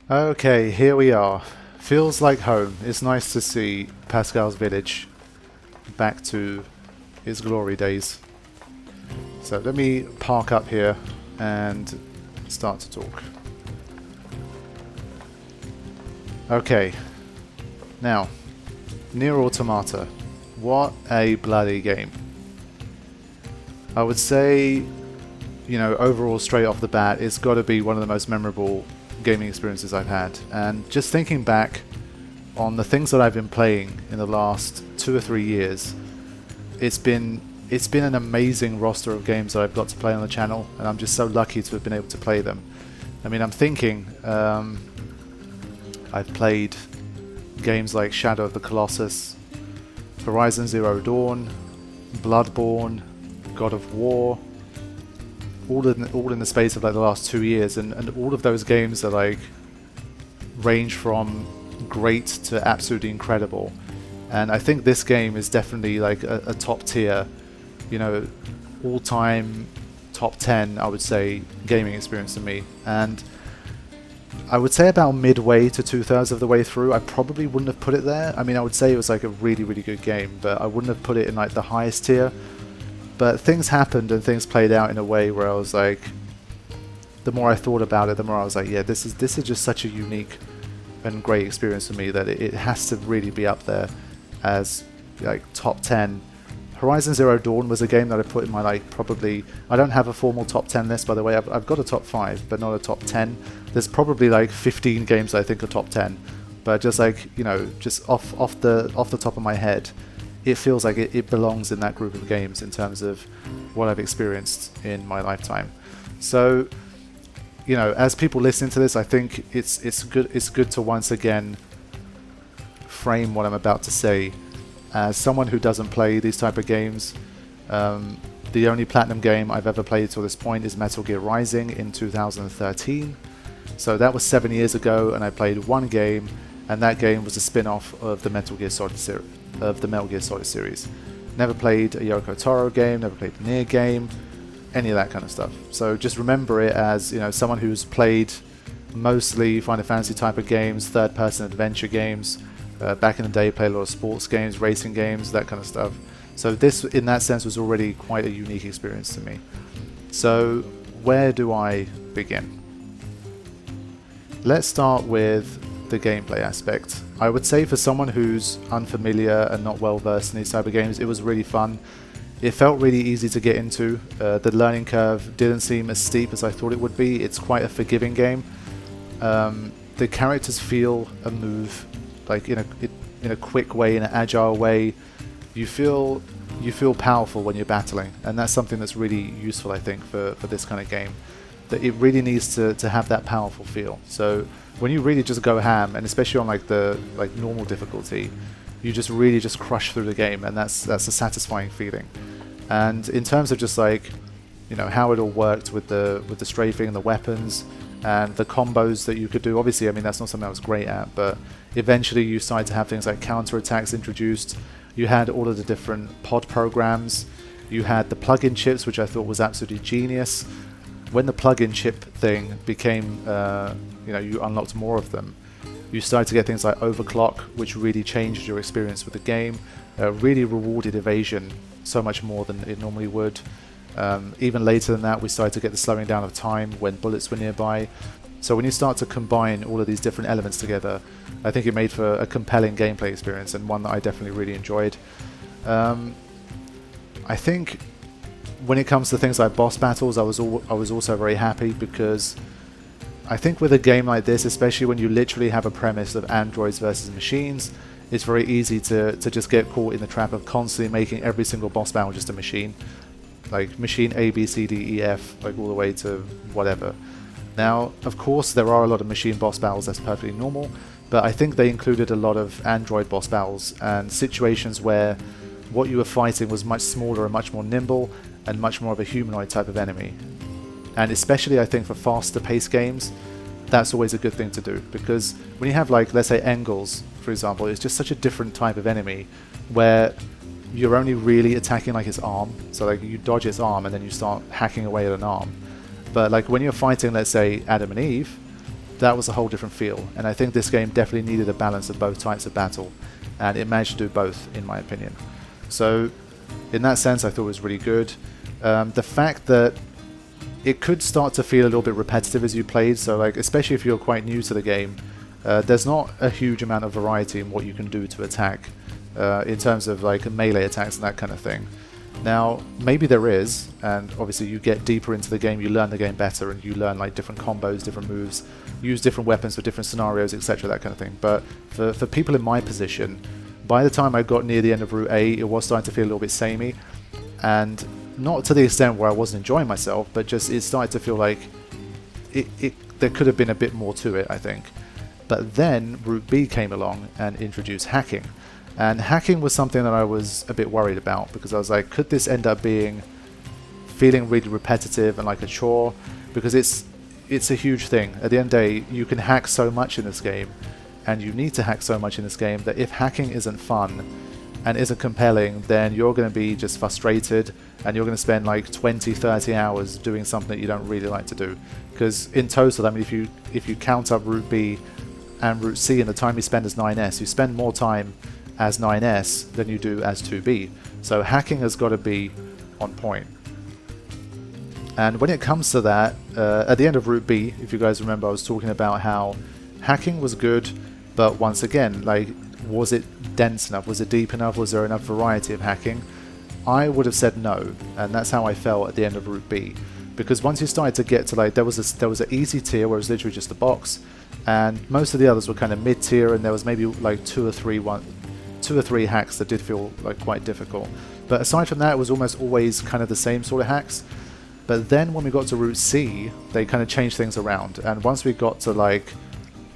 Okay, here we are. Feels like home. It's nice to see Pascal's village back to its glory days. So let me park up here and start to talk. Okay, now, Nier Automata. What a bloody game. I would say, overall straight off the bat, it's got to be one of the most memorable gaming experiences I've had. And just thinking back on the things that I've been playing in the last 2 or 3 years, it's been an amazing roster of games that I've got to play on the channel, and I'm just so lucky to have been able to play them. I mean, I'm thinking I've played games like Shadow of the Colossus, Horizon Zero Dawn, Bloodborne, God of War, all in the space of like the last 2 years, and all of those games are like range from great to absolutely incredible. And I think this game is definitely like a top tier, all-time top 10, I would say, gaming experience to me. And I would say about midway to 2/3 of the way through, I probably wouldn't have put it there. I mean, I would say it was like a really, really good game, but I wouldn't have put it in like the highest tier. But things happened and things played out in a way where I was like, the more I thought about it, the more I was like, yeah, this is just such a unique and great experience for me that it has to really be up there as like top 10. Horizon Zero Dawn was a game that I put in my probably, I don't have a formal top 10 list, by the way. I've got a top 5 but not a top 10. There's probably like 15 games I think are top 10, but just like, just off the top of my head, it feels like it belongs in that group of games in terms of what I've experienced in my lifetime. So, as people listening to this, I think it's good to once again frame what I'm about to say as someone who doesn't play these type of games. The only platinum game I've ever played to this point is Metal Gear Rising in 2013. So that was 7 years ago, and I played one game, and that game was a spin-off of the Metal Gear Solid series. Never played a Yoko Taro game, never played a Nier game, any of that kind of stuff. So just remember it as someone who's played mostly Final Fantasy type of games, third-person adventure games. Back in the day, played a lot of sports games, racing games, that kind of stuff. So this, in that sense, was already quite a unique experience to me. So where do I begin? Let's start with the gameplay aspect. I would say for someone who's unfamiliar and not well versed in these type of games, it was really fun. It felt really easy to get into. The learning curve didn't seem as steep as I thought it would be. It's quite a forgiving game. The characters feel a move like in a quick way, in an agile way. You feel powerful when you're battling, and that's something that's really useful, I think, for this kind of game. That it really needs to have that powerful feel. So when you really just go ham, and especially on the normal difficulty, you just really just crush through the game, and that's a satisfying feeling. And in terms of just how it all worked with the strafing and the weapons and the combos that you could do, obviously, I mean, that's not something I was great at, but eventually you started to have things like counter-attacks introduced. You had all of the different pod programs. You had the plug-in chips, which I thought was absolutely genius. When the plug-in chip thing became, you unlocked more of them, you started to get things like overclock, which really changed your experience with the game. Really rewarded evasion so much more than it normally would. Even later than that, we started to get the slowing down of time when bullets were nearby. So when you start to combine all of these different elements together, I think it made for a compelling gameplay experience, and one that I definitely really enjoyed. I think when it comes to things like boss battles, I was also very happy, because I think with a game like this, especially when you literally have a premise of androids versus machines, it's very easy to just get caught in the trap of constantly making every single boss battle just a machine. Like machine A, B, C, D, E, F, like all the way to whatever. Now, of course, there are a lot of machine boss battles, that's perfectly normal, but I think they included a lot of android boss battles and situations where what you were fighting was much smaller and much more nimble and much more of a humanoid type of enemy. And especially, I think, for faster paced games, that's always a good thing to do, because when you have, let's say Engels, for example, it's just such a different type of enemy where you're only really attacking its arm, so you dodge its arm and then you start hacking away at an arm. But when you're fighting, let's say, Adam and Eve, that was a whole different feel. And I think this game definitely needed a balance of both types of battle, and it managed to do both, in my opinion. So in that sense, I thought it was really good. The fact that it could start to feel a little bit repetitive as you played, so like especially if you're quite new to the game, there's not a huge amount of variety in what you can do to attack in terms of like melee attacks and that kind of thing. Now, maybe there is, and obviously you get deeper into the game, you learn the game better, and you learn like different combos, different moves, use different weapons for different scenarios, etc., that kind of thing. But for people in my position, by the time I got near the end of Route A, it was starting to feel a little bit samey, and not to the extent where I wasn't enjoying myself, but just it started to feel like there could have been a bit more to it, I think. But then Route B came along and introduced hacking. And hacking was something that I was a bit worried about, because I was like, could this end up feeling really repetitive and like a chore? Because it's a huge thing. At the end of the day, you can hack so much in this game, and you need to hack so much in this game, that if hacking isn't fun and isn't compelling, then you're going to be just frustrated, and you're going to spend like 20-30 hours doing something that you don't really like to do. Because in total, I mean, if you count up Route B and Route C and the time you spend as 9S, you spend more time as 9S than you do as 2B. So hacking has got to be on point. And when it comes to that, at the end of Route B, if you guys remember, I was talking about how hacking was good, but once again, like, was it dense enough? Was it deep enough? Was there enough variety of hacking? I would have said no, and that's how I felt at the end of Route B. Because once you started to get to like, there was an easy tier where it was literally just a box, and most of the others were kind of mid tier, and there was maybe like two or three hacks that did feel like quite difficult. But aside from that, it was almost always kind of the same sort of hacks. But then when we got to Route C, they kind of changed things around, and once we got to like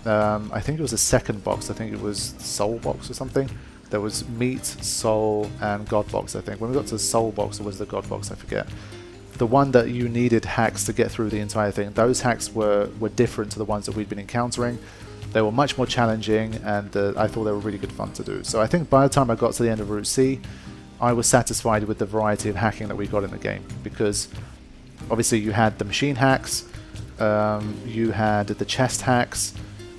I think it was the second box, I think it was Soul Box or something. There was Meat, Soul, and God Box, I think. When we got to the Soul Box, or was the God Box, I forget. The one that you needed hacks to get through the entire thing, those hacks were different to the ones that we'd been encountering. They were much more challenging, and I thought they were really good fun to do. So I think by the time I got to the end of Route C, I was satisfied with the variety of hacking that we got in the game. Because obviously you had the machine hacks, you had the chest hacks,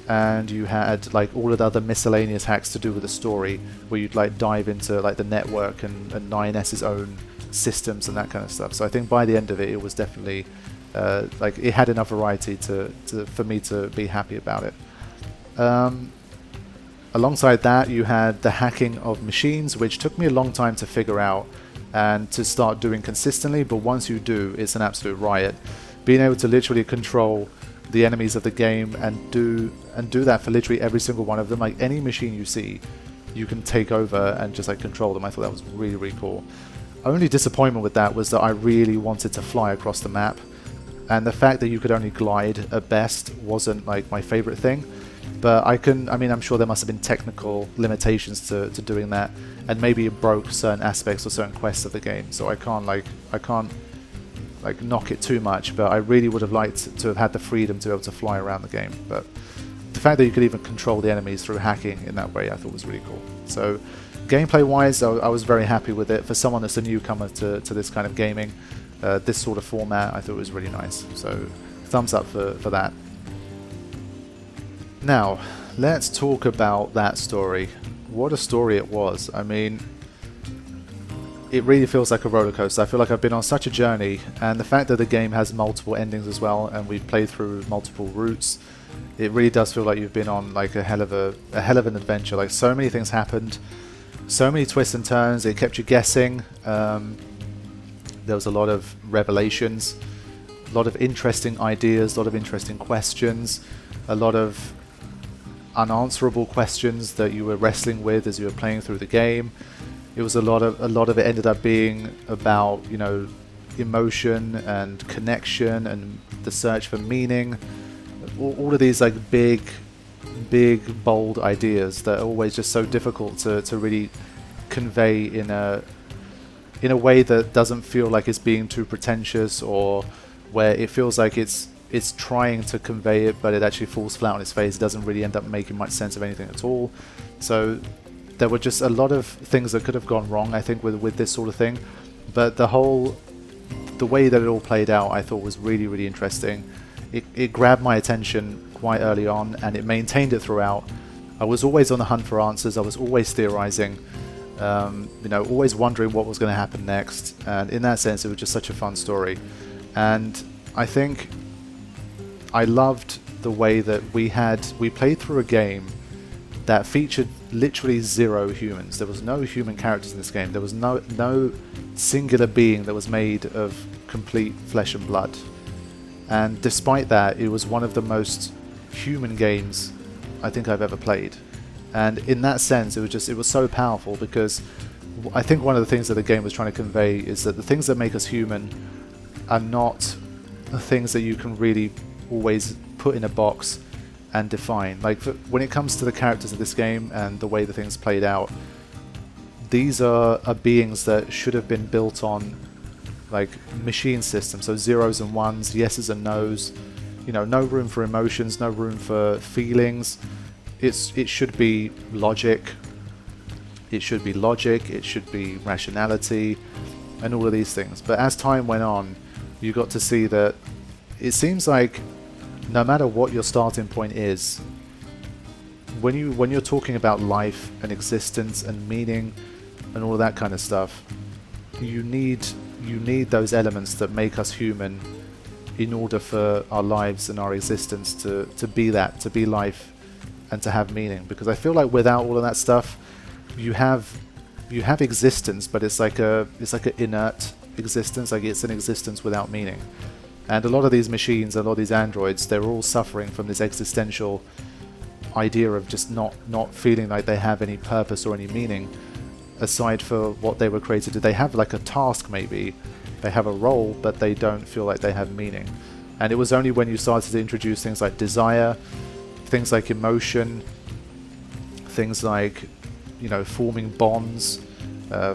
and you had like all of the other miscellaneous hacks to do with the story, where you'd like dive into like the network and 9S's own systems and that kind of stuff. So I think by the end of it, it was definitely like it had enough variety for me to be happy about it. Alongside that, you had the hacking of machines, which took me a long time to figure out and to start doing consistently, but once you do, it's an absolute riot. Being able to literally control the enemies of the game and do that for literally every single one of them, like any machine you see, you can take over and just like control them. I thought that was really, really cool. Only disappointment with that was that I really wanted to fly across the map, and the fact that you could only glide at best wasn't like my favorite thing. But I mean, I'm sure there must have been technical limitations to doing that, and maybe it broke certain aspects or certain quests of the game, so I can't knock it too much, but I really would have liked to have had the freedom to be able to fly around the game. But the fact that you could even control the enemies through hacking in that way, I thought was really cool. So gameplay wise, I was very happy with it. For someone that's a newcomer to this kind of gaming, this sort of format, I thought it was really nice. So thumbs up for that. Now, let's talk about that story. What a story it was. I mean, it really feels like a roller coaster. I feel like I've been on such a journey, and the fact that the game has multiple endings as well, and we've played through multiple routes, it really does feel like you've been on like a hell of an adventure. Like, so many things happened, so many twists and turns. It kept you guessing. There was a lot of revelations, a lot of interesting ideas, a lot of interesting questions, a lot of unanswerable questions that you were wrestling with as you were playing through the game. It was a lot of it ended up being about, you know, emotion and connection and the search for meaning. All of these like big, bold ideas that are always just so difficult to really convey in a way that doesn't feel like it's being too pretentious, or where it feels like it's trying to convey it, but it actually falls flat on its face. It doesn't really end up making much sense of anything at all. So there were just a lot of things that could have gone wrong, I think, with this sort of thing. But the way that it all played out, I thought was really, really interesting. It grabbed my attention quite early on, and it maintained it throughout. I was always on the hunt for answers. I was always theorizing, you know, always wondering what was going to happen next. And in that sense, it was just such a fun story. And I think I loved the way that we played through a game that featured literally 0 humans. There was no human characters in this game. There was no singular being that was made of complete flesh and blood. And despite that, it was one of the most human games I think I've ever played. And in that sense, it was so powerful, because I think one of the things that the game was trying to convey is that the things that make us human are not the things that you can really always put in a box and define. Like, when it comes to the characters of this game and the way the things played out, these are beings that should have been built on like machine systems, so zeros and ones, yeses and nos, you know, no room for emotions, no room for feelings. It should be logic, it should be rationality, and all of these things. But as time went on, you got to see that it seems like no matter what your starting point is, when you're talking about life and existence and meaning and all of that kind of stuff, you need those elements that make us human in order for our lives and our existence to be life and to have meaning. Because I feel like without all of that stuff, you have existence, but it's like an inert existence. Like, it's an existence without meaning. And a lot of these machines, a lot of these androids, they're all suffering from this existential idea of just not feeling like they have any purpose or any meaning aside for what they were created to. They have like a task, maybe they have a role, but they don't feel like they have meaning. And it was only when you started to introduce things like desire, things like emotion, things like, you know, forming bonds,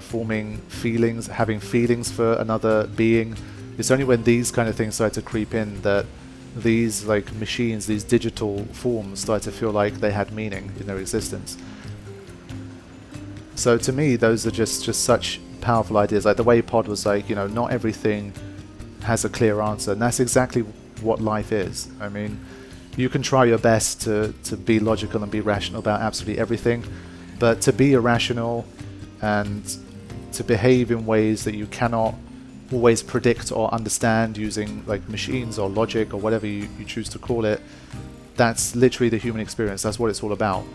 forming feelings, having feelings for another being, it's only when these kind of things started to creep in that these like machines, these digital forms, started to feel like they had meaning in their existence. So to me, those are just such powerful ideas. Like the way Pod was like, you know, not everything has a clear answer, and that's exactly what life is. I mean, you can try your best to be logical and be rational about absolutely everything, but to be irrational and to behave in ways that you cannot always predict or understand using like machines or logic or whatever you choose to call it, that's literally the human experience. That's what it's all about.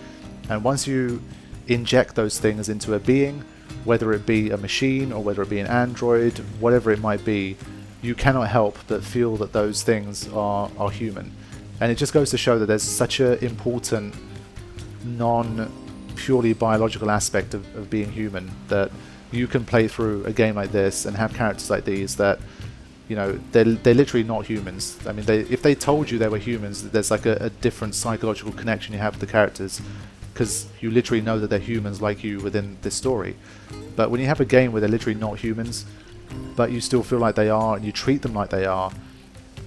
And once you inject those things into a being, whether it be a machine or whether it be an android, whatever it might be, you cannot help but feel that those things are human. And it just goes to show that there's such an important non-purely biological aspect of being human, that you can play through a game like this and have characters like these that, you know, they're literally not humans. I mean, if they told you they were humans, there's like a different psychological connection you have with the characters, because you literally know that they're humans like you within this story. But when you have a game where they're literally not humans, but you still feel like they are and you treat them like they are,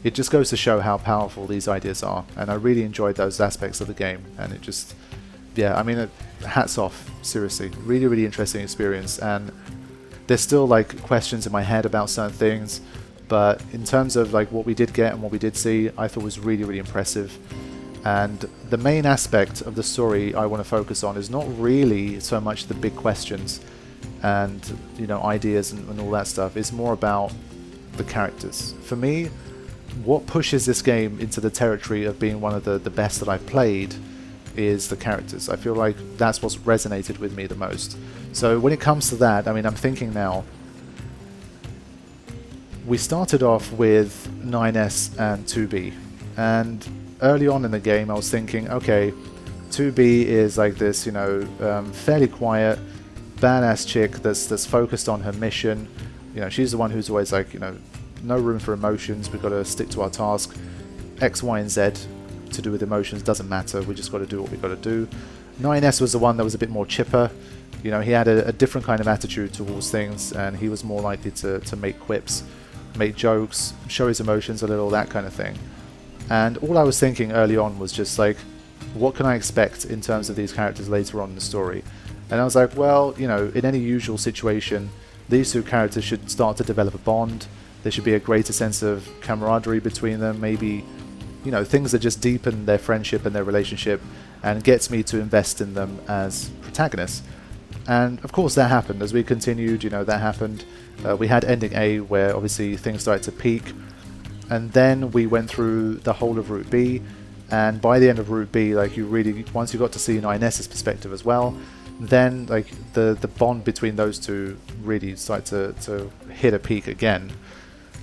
it just goes to show how powerful these ideas are. And I really enjoyed those aspects of the game, and it just, yeah, I mean, hats off, seriously. Really, really interesting experience. And there's still like questions in my head about certain things, but in terms of like what we did get and what we did see, I thought was really, really impressive. And the main aspect of the story I want to focus on is not really so much the big questions and, you know, ideas and all that stuff. It's more about the characters. For me, what pushes this game into the territory of being one of the best that I've played is the characters. I feel like that's what's resonated with me the most. So when it comes to that, I mean, I'm thinking now, we started off with 9S and 2B, and early on in the game I was thinking, okay, 2B is like this, you know, fairly quiet, badass chick that's focused on her mission. You know, she's the one who's always like, you know, no room for emotions, we've got to stick to our task. X, Y, and Z to do with emotions doesn't matter, we just got to do what we got to do. 9S was the one that was a bit more chipper. You know, he had a different kind of attitude towards things, and he was more likely to make quips, make jokes, show his emotions a little, that kind of thing. And all I was thinking early on was just like, what can I expect in terms of these characters later on in the story? And I was like, well, you know, in any usual situation, these two characters should start to develop a bond. There should be a greater sense of camaraderie between them, maybe you know, things that just deepen their friendship and their relationship and gets me to invest in them as protagonists. And of course that happened as we continued, you know, that happened. We had ending A where obviously things started to peak, and then we went through the whole of Route B, and by the end of Route B, like, you really, once you got to see 9S's perspective as well, then like the bond between those two really started to hit a peak again.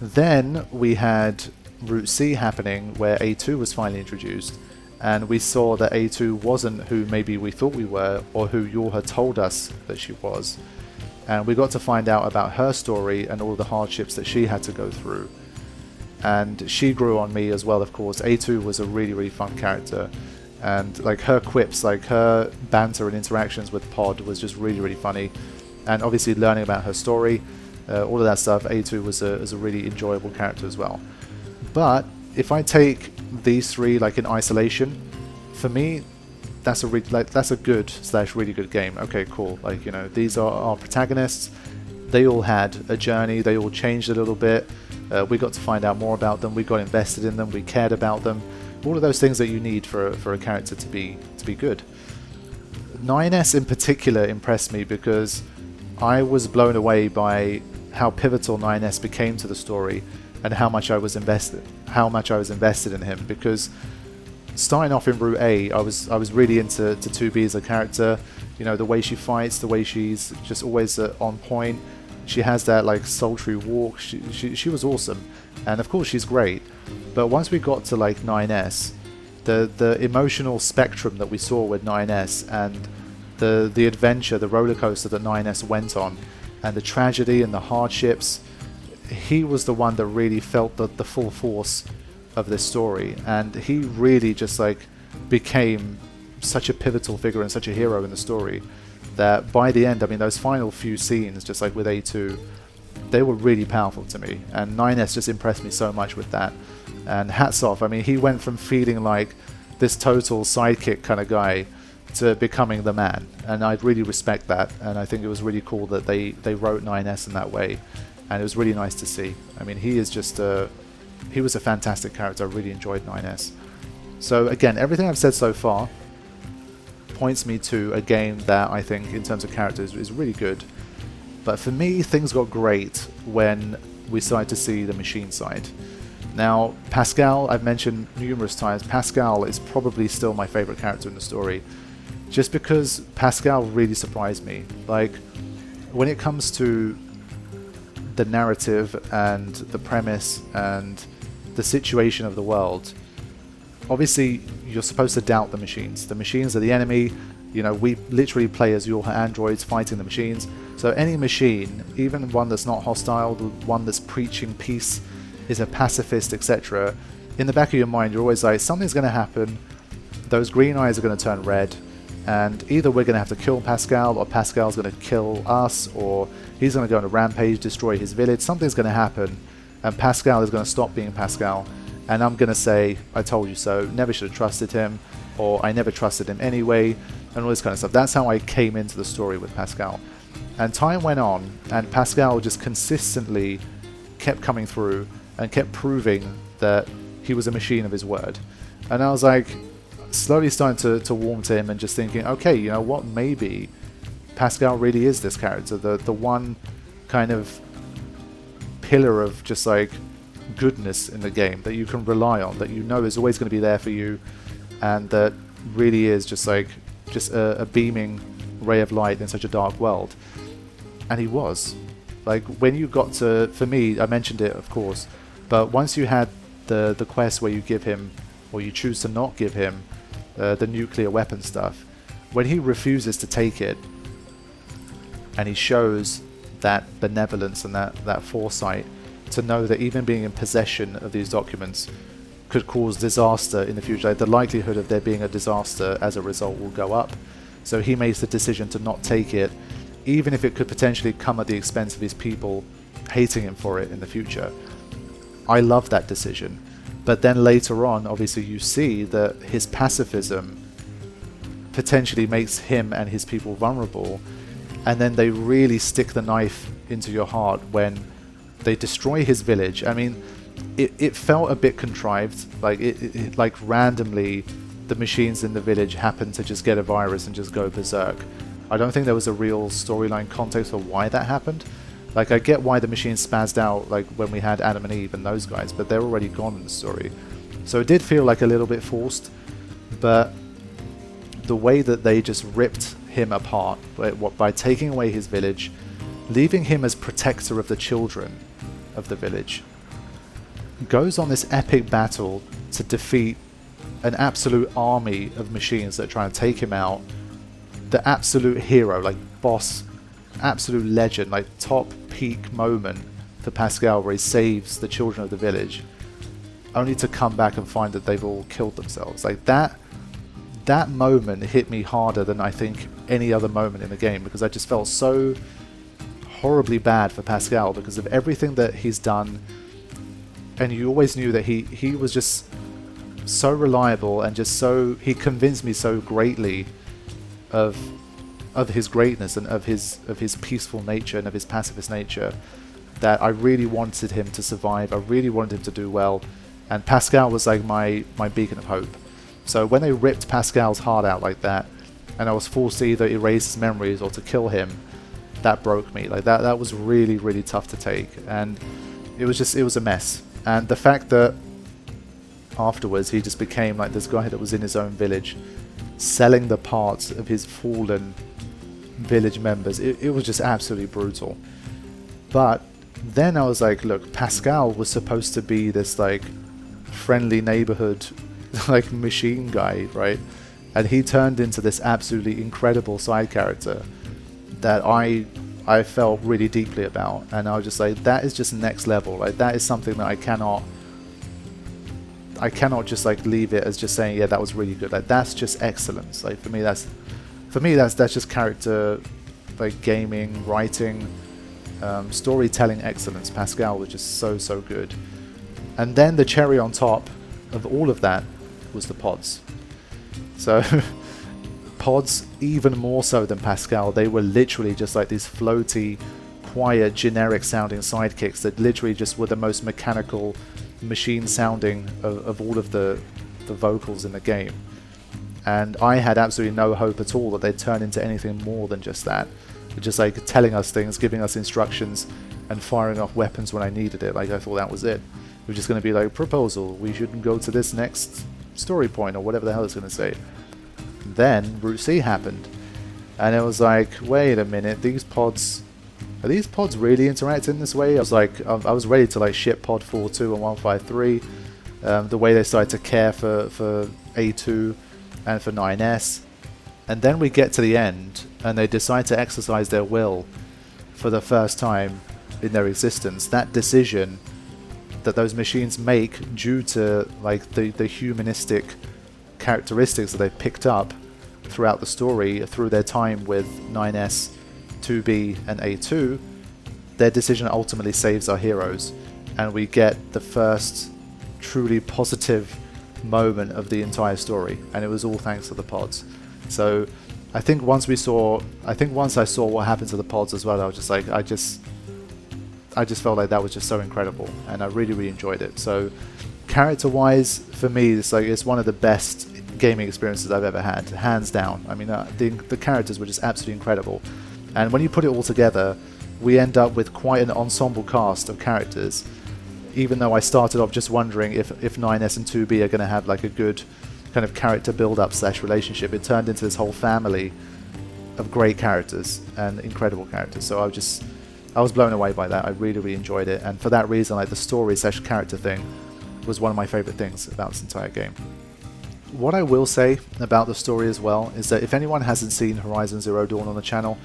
Then we had Route C happening where A2 was finally introduced, and we saw that A2 wasn't who maybe we thought we were, or who Yor had told us that she was. And we got to find out about her story and all the hardships that she had to go through. And she grew on me as well, of course. A2 was a really, really fun character. And like her quips, like her banter and interactions with Pod was just really, really funny. And obviously learning about her story, all of that stuff, A2 was a really enjoyable character as well. But if I take these three like in isolation, for me, that's a good / really good game. Okay, cool. Like, you know, these are our protagonists. They all had a journey. They all changed a little bit. We got to find out more about them. We got invested in them. We cared about them. All of those things that you need for a character to be good. 9S in particular impressed me because I was blown away by how pivotal 9S became to the story and how much I was invested in him. Because starting off in Route A, I was really into 2B as a character. You know, the way she fights, the way she's just always on point. She has that like sultry walk. She was awesome, and of course she's great. But once we got to like 9S, the emotional spectrum that we saw with 9S and the adventure, the roller coaster that 9S went on, and the tragedy and the hardships, he was the one that really felt the full force of this story, and he really just like became such a pivotal figure and such a hero in the story that by the end, I mean, those final few scenes, just like with A2, they were really powerful to me, and 9S just impressed me so much with that. And hats off, I mean, he went from feeling like this total sidekick kind of guy to becoming the man, and I really respect that, and I think it was really cool that they wrote 9S in that way, and it was really nice to see. I mean, he is just he was a fantastic character. I really enjoyed 9S. So again, everything I've said so far points me to a game that I think in terms of characters is really good. But for me, things got great when we started to see the machine side. Now, Pascal, I've mentioned numerous times, Pascal is probably still my favorite character in the story, just because Pascal really surprised me. Like, when it comes to the narrative and the premise and the situation of the world, obviously you're supposed to doubt the machines. The machines are the enemy. You know, we literally play as your androids fighting the machines. So any machine, even one that's not hostile, the one that's preaching peace, is a pacifist, etc., in the back of your mind you're always like, something's going to happen, those green eyes are going to turn red, and either we're going to have to kill Pascal, or Pascal's going to kill us, or he's going to go on a rampage, destroy his village. Something's going to happen, and Pascal is going to stop being Pascal, and I'm going to say, I told you so, never should have trusted him, or I never trusted him anyway, and all this kind of stuff. That's how I came into the story with Pascal. And time went on, and Pascal just consistently kept coming through and kept proving that he was a machine of his word. And I was like, slowly starting to warm to him and just thinking, okay, you know what, maybe Pascal really is this character, the one kind of pillar of just like goodness in the game that you can rely on, that you know is always going to be there for you, and that really is just a beaming ray of light in such a dark world. And he was. Like, when you got to, for me, I mentioned it of course, but once you had the quest where you give him, or you choose to not give him, the nuclear weapon stuff, when he refuses to take it, and he shows that benevolence and that foresight to know that even being in possession of these documents could cause disaster in the future, like the likelihood of there being a disaster as a result will go up. So he makes the decision to not take it, even if it could potentially come at the expense of his people hating him for it in the future. I love that decision. But then later on, obviously you see that his pacifism potentially makes him and his people vulnerable, and then they really stick the knife into your heart when they destroy his village. I mean, it felt a bit contrived. Like it like randomly the machines in the village happened to just get a virus and just go berserk. I don't think there was a real storyline context for why that happened. Like, I get why the machines spazzed out, like when we had Adam and Eve and those guys, but they're already gone in the story. So it did feel like a little bit forced, but the way that they just ripped him apart by taking away his village, leaving him as protector of the children of the village, goes on this epic battle to defeat an absolute army of machines that try and take him out. The absolute hero, like boss, absolute legend, like top peak moment for Pascal where he saves the children of the village, only to come back and find that they've all killed themselves. Like that moment hit me harder than I think any other moment in the game, because I just felt so horribly bad for Pascal because of everything that he's done, and you always knew that he was just so reliable and just so, he convinced me so greatly of his greatness and of his peaceful nature and of his pacifist nature, that I really wanted him to survive. I really wanted him to do well, and Pascal was like my beacon of hope. So when they ripped Pascal's heart out like that, and I was forced to either erase his memories or to kill him, that broke me. Like that was really, really tough to take, and it was a mess. And the fact that afterwards he just became like this guy that was in his own village, selling the parts of his fallen village members, it was just absolutely brutal. But then I was like, look, Pascal was supposed to be this like friendly neighborhood like machine guy, right? And he turned into this absolutely incredible side character that I felt really deeply about, and I was just like, that is just next level. Like that is something that I cannot just like leave it as just saying, yeah, that was really good. Like that's just excellence. Like for me that's just character, like gaming, writing, storytelling excellence. Pascal was just so good. And then the cherry on top of all of that was the pods. So pods, even more so than Pascal, they were literally just like these floaty, quiet, generic sounding sidekicks that literally just were the most mechanical, machine sounding of all of the vocals in the game. And I had absolutely no hope at all that they'd turn into anything more than just that. Just like telling us things, giving us instructions, and firing off weapons when I needed it. Like I thought that was it. It was just going to be like, proposal, we shouldn't go to this next story point, or whatever the hell it's going to say. Then Route C happened, and it was like, wait a minute, are these pods really interacting this way? I was like, I was ready to like ship pod 42 and 153. The way they started to care for A2 and for 9S, and then we get to the end and they decide to exercise their will for the first time in their existence. That decision that those machines make due to like the humanistic characteristics that they've picked up throughout the story through their time with 9S, 2B and A2, their decision ultimately saves our heroes, and we get the first truly positive moment of the entire story, and it was all thanks to the pods. So I think once I saw what happened to the pods as well, I was just like, I just felt like that was just so incredible, and I really enjoyed it. So character wise, for me, it's one of the best gaming experiences I've ever had, hands down. I mean, the characters were just absolutely incredible, and when you put it all together, we end up with quite an ensemble cast of characters. Even though I started off just wondering if 9S and 2B are going to have like a good kind of character build-up / relationship, it turned into this whole family of great characters and incredible characters. So I was blown away by that. I really enjoyed it, and for that reason, like the story / character thing was one of my favorite things about this entire game. What I will say about the story as well is that if anyone hasn't seen Horizon Zero Dawn on the channel,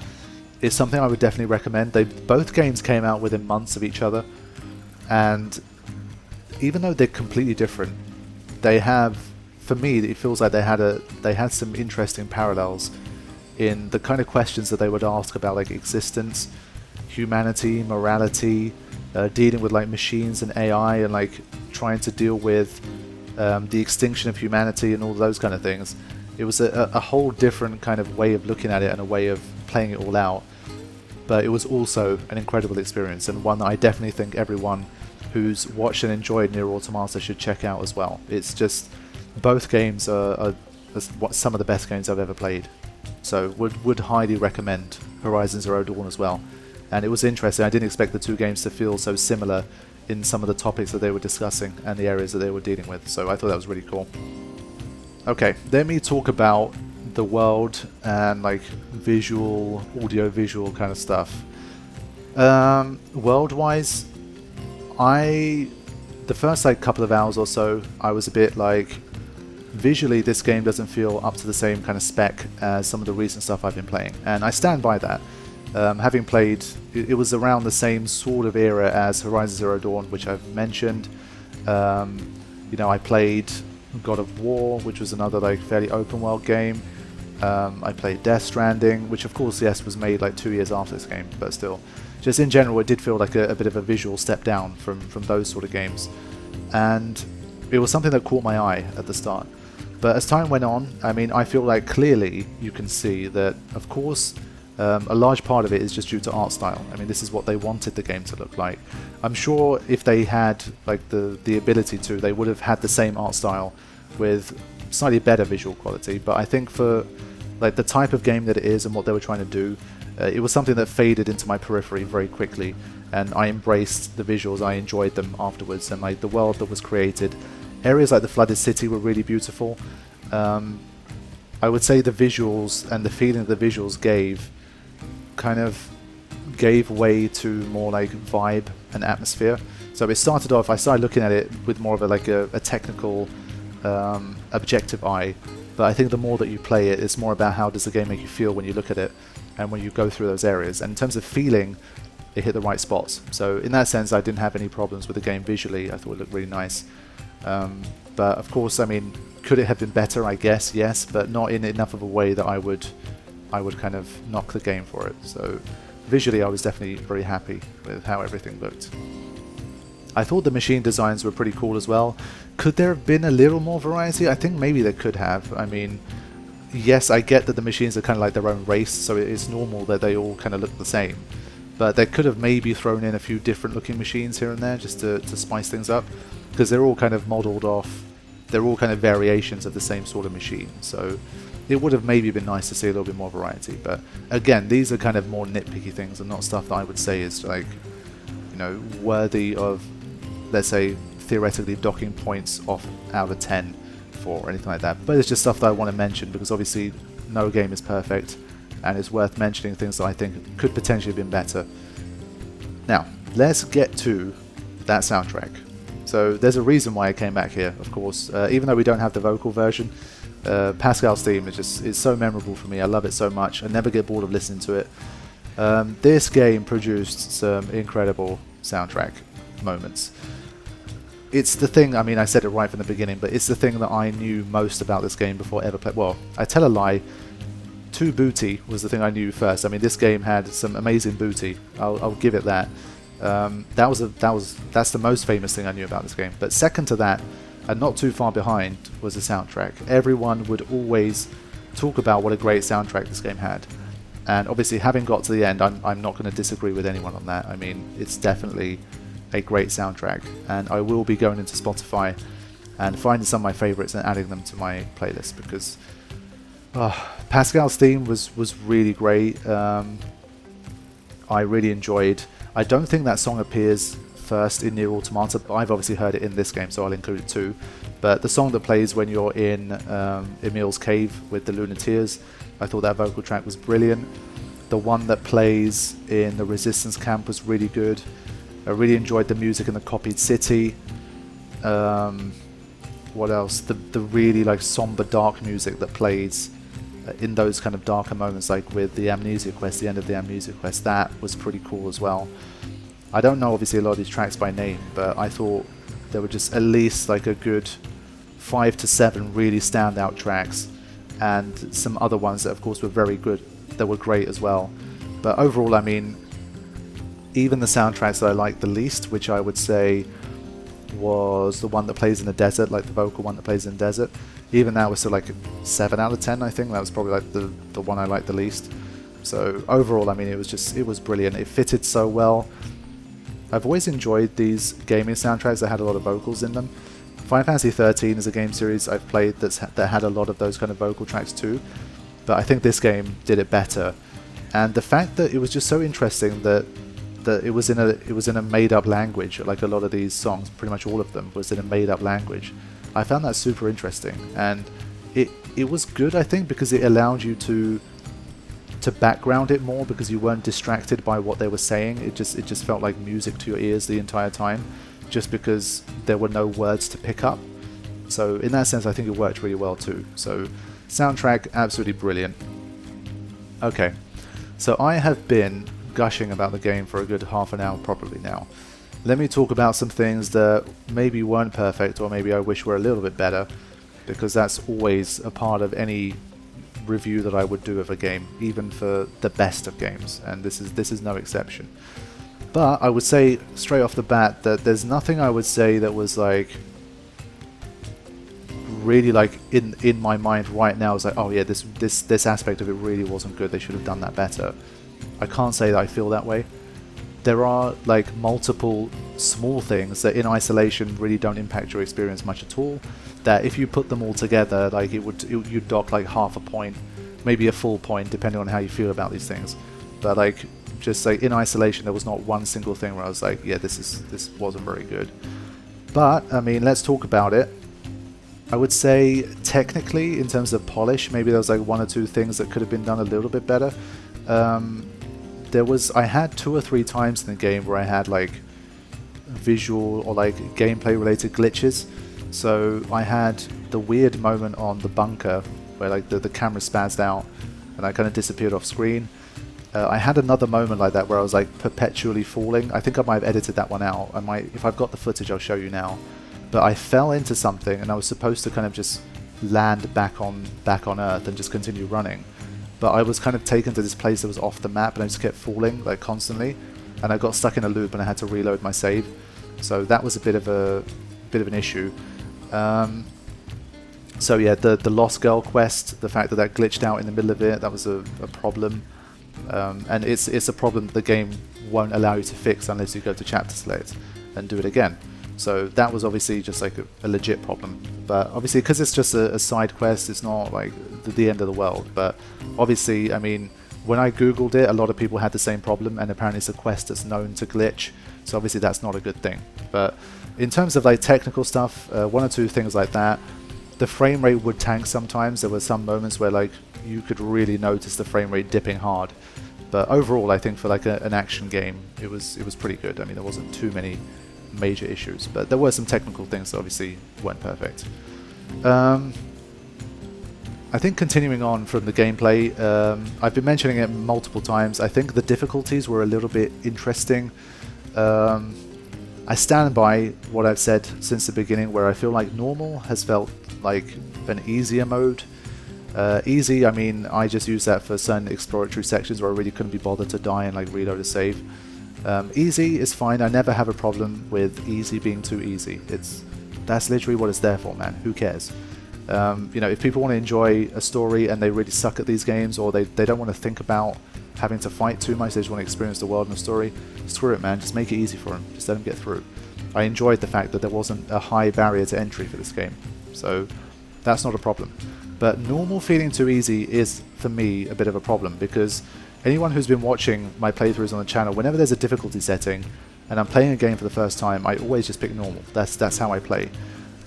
it's something I would definitely recommend. Both games came out within months of each other, and even though they're completely different, they have, for me, it feels like they had some interesting parallels in the kind of questions that they would ask about like existence, humanity, morality, dealing with like machines and AI, and like trying to deal with the extinction of humanity and all those kind of things. It was a whole different kind of way of looking at it and a way of playing it all out. But it was also an incredible experience, and one that I definitely think everyone who's watched and enjoyed Nier Automata should check out as well. It's just, both games are some of the best games I've ever played. So would highly recommend Horizon Zero Dawn as well. And it was interesting, I didn't expect the two games to feel so similar in some of the topics that they were discussing and the areas that they were dealing with, so I thought that was really cool. Okay, let me talk about the world and like visual, audio-visual kind of stuff. World-wise, the first like couple of hours or so, I was a bit like, visually this game doesn't feel up to the same kind of spec as some of the recent stuff I've been playing, and I stand by that. Having played, it was around the same sort of era as Horizon Zero Dawn, which I've mentioned. You know, I played God of War, which was another like fairly open world game. I played Death Stranding, which of course, yes, was made like 2 years after this game, but still. Just in general, it did feel like a bit of a visual step down from those sort of games. And it was something that caught my eye at the start. But as time went on, I mean, I feel like clearly you can see that, of course, a large part of it is just due to art style. I mean, this is what they wanted the game to look like. I'm sure if they had like the ability to, they would have had the same art style with slightly better visual quality. But I think for like the type of game that it is and what they were trying to do, it was something that faded into my periphery very quickly, and I embraced the visuals. I enjoyed them afterwards, and like the world that was created. Areas like the flooded city were really beautiful. I would say the visuals and the feeling that the visuals gave way to more like vibe and atmosphere. So it started off, I started looking at it with more of a technical objective eye, but I think the more that you play it, it's more about how does the game make you feel when you look at it and when you go through those areas. And in terms of feeling, it hit the right spots. So in that sense, I didn't have any problems with the game visually. I thought it looked really nice. But of course, I mean, could it have been better? I guess yes, but not in enough of a way that I would kind of knock the game for it. So visually, I was definitely very happy with how everything looked. I thought the machine designs were pretty cool as well. Could there have been a little more variety? I think maybe they could have. I mean, yes, I get that the machines are kind of like their own race, so it is normal that they all kind of look the same. But they could have maybe thrown in a few different looking machines here and there just to spice things up, because they're all kind of modelled off, they're all kind of variations of the same sort of machine. So it would have maybe been nice to see a little bit more variety. But again, these are kind of more nitpicky things and not stuff that I would say is like, you know, worthy of, let's say, theoretically docking points off out of 10 for or anything like that. But it's just stuff that I want to mention because obviously no game is perfect, and it's worth mentioning things that I think could potentially have been better. Now, let's get to that soundtrack. So there's a reason why I came back here, of course. Even though we don't have the vocal version, Pascal's theme is so memorable for me. I love it so much. I never get bored of listening to it. This game produced some incredible soundtrack moments. It's the thing, I mean, I said it right from the beginning, but it's the thing that I knew most about this game before I ever played. Well, I tell a lie. 2 Booty was the thing I knew first. I mean, this game had some amazing booty. I'll give it that. That's the most famous thing I knew about this game. But second to that, and not too far behind, was the soundtrack. Everyone would always talk about what a great soundtrack this game had. And obviously, having got to the end, I'm not going to disagree with anyone on that. I mean, it's definitely a great soundtrack, and I will be going into Spotify and finding some of my favourites and adding them to my playlist, because Pascal's theme was really great. I really enjoyed. I don't think that song appears first in Nier Automata, but I've obviously heard it in this game, so I'll include it too. But the song that plays when you're in Emil's cave with the Lunateers, I thought that vocal track was brilliant. The one that plays in the Resistance camp was really good. I really enjoyed the music in the copied city. What else? The really like somber dark music that plays in those kind of darker moments, like with the Amnesia quest, the end of the Amnesia quest, that was pretty cool as well. I don't know obviously a lot of these tracks by name, but I thought there were just at least like a good 5 to 7 really standout tracks, and some other ones that of course were very good, that were great as well. But overall, I mean, even the soundtracks that I liked the least, which I would say was the one that plays in the desert, like the vocal one that plays in the desert, even that was still like a 7 out of 10, I think. That was probably like the one I liked the least. So overall, I mean, it was brilliant. It fitted so well. I've always enjoyed these gaming soundtracks that had a lot of vocals in them. Final Fantasy 13 is a game series I've played that had a lot of those kind of vocal tracks too, but I think this game did it better. And the fact that it was just so interesting that it was in a made-up language, like a lot of these songs, pretty much all of them was in a made-up language. I found that super interesting, and it was good, I think, because it allowed you to background it more, because you weren't distracted by what they were saying. It just felt like music to your ears the entire time, just because there were no words to pick up. So in that sense, I think it worked really well too. So soundtrack, absolutely brilliant. Okay, so I have been gushing about the game for a good half an hour probably now. Let me talk about some things that maybe weren't perfect, or maybe I wish were a little bit better, because that's always a part of any review that I would do of a game, even for the best of games, and this is no exception. But I would say straight off the bat that there's nothing I would say that was like really like in my mind right now is like, oh yeah, this aspect of it really wasn't good, they should have done that better. I can't say that I feel that way. There are like multiple small things that in isolation really don't impact your experience much at all, that if you put them all together, like you'd dock like half a point, maybe a full point, depending on how you feel about these things. But like, just like in isolation, there was not one single thing where I was like, yeah, this wasn't very good. But I mean, let's talk about it. I would say technically, in terms of polish, maybe there was like one or two things that could have been done a little bit better. I had 2 or 3 times in the game where I had like visual or like gameplay related glitches. So I had the weird moment on the bunker where like the camera spazzed out and I kind of disappeared off screen. I had another moment like that where I was like perpetually falling. I think I might have edited that one out. If I've got the footage, I'll show you now. But I fell into something and I was supposed to kind of just land back on Earth and just continue running. But I was kind of taken to this place that was off the map and I just kept falling like constantly, and I got stuck in a loop and I had to reload my save. So that was a bit of an issue. So yeah, the Lost Girl quest, the fact that glitched out in the middle of it, that was a problem. And it's a problem that the game won't allow you to fix unless you go to chapter select and do it again. So that was obviously just like a legit problem. But obviously, because it's just a side quest, it's not like the end of the world. But obviously, I mean, when I googled it, a lot of people had the same problem, and apparently it's a quest that's known to glitch. So obviously that's not a good thing. But in terms of like technical stuff, 1 or 2 things like that, the frame rate would tank sometimes. There were some moments where like you could really notice the frame rate dipping hard. But overall, I think for like an action game, it was pretty good. I mean, there wasn't too many major issues, but there were some technical things that obviously weren't perfect. I think continuing on from the gameplay, I've been mentioning it multiple times. I think the difficulties were a little bit interesting. I stand by what I've said since the beginning, where I feel like normal has felt like an easier mode. Easy, I mean, I just use that for certain exploratory sections where I really couldn't be bothered to die and like reload a save. Easy is fine. I never have a problem with easy being too easy. That's literally what it's there for, man. Who cares? You know, if people want to enjoy a story and they really suck at these games, or they don't want to think about having to fight too much, they just want to experience the world and the story, screw it, man. Just make it easy for them. Just let them get through. I enjoyed the fact that there wasn't a high barrier to entry for this game, so that's not a problem. But normal feeling too easy is, for me, a bit of a problem, because anyone who's been watching my playthroughs on the channel, whenever there's a difficulty setting and I'm playing a game for the first time, I always just pick normal. That's how I play.